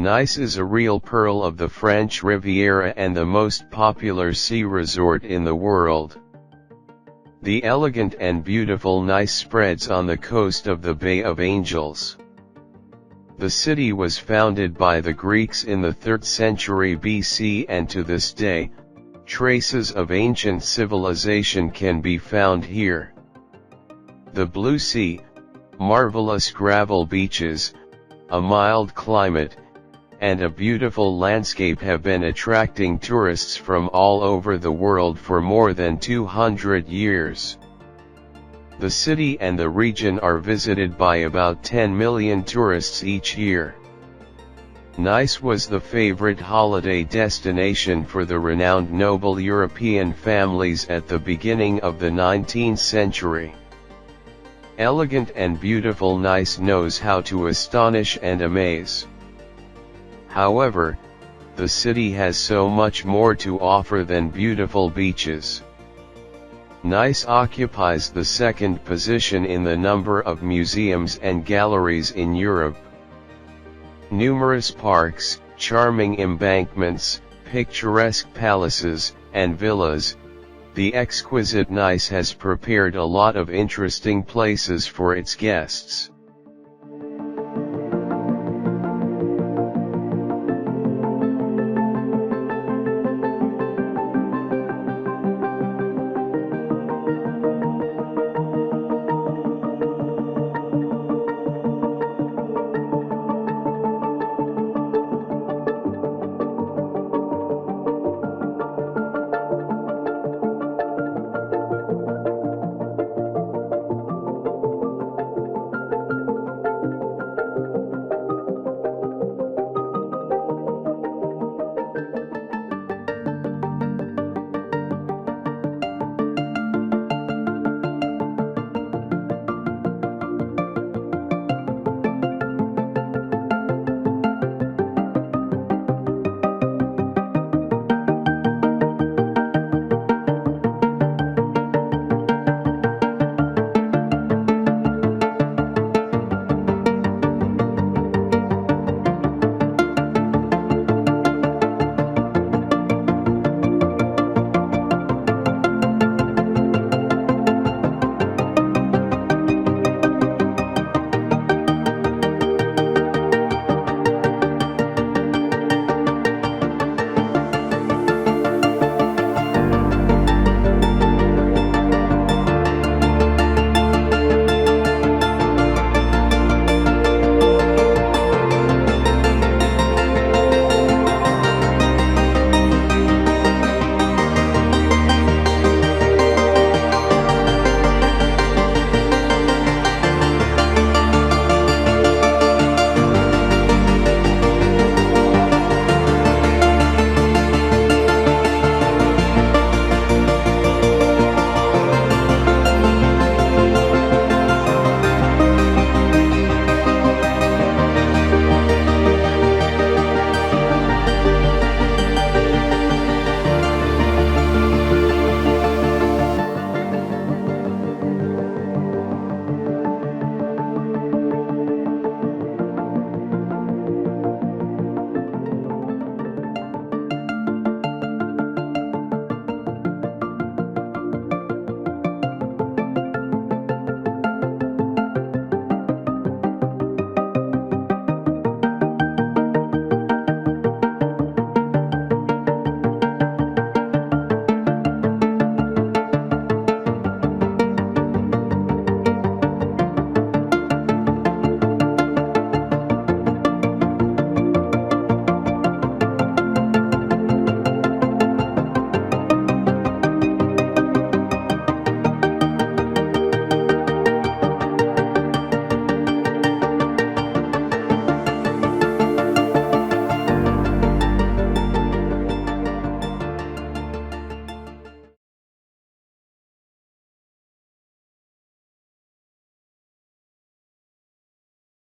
Nice is a real pearl of the French Riviera and the most popular sea resort in the world. The elegant and beautiful Nice spreads on the coast of the Bay of Angels. The city was founded by the Greeks in the 3rd century BC, and to this day, traces of ancient civilization can be found here. The blue sea, marvelous gravel beaches, a mild climate, and a beautiful landscape have been attracting tourists from all over the world for more than 200 years. The city and the region are visited by about 10 million tourists each year. Nice was the favorite holiday destination for the renowned noble European families at the beginning of the 19th century. Elegant and beautiful Nice knows how to astonish and amaze. However, the city has so much more to offer than beautiful beaches. Nice occupies the 2nd position in the number of museums and galleries in Europe. Numerous parks, charming embankments, picturesque palaces, and villas, the exquisite Nice has prepared a lot of interesting places for its guests.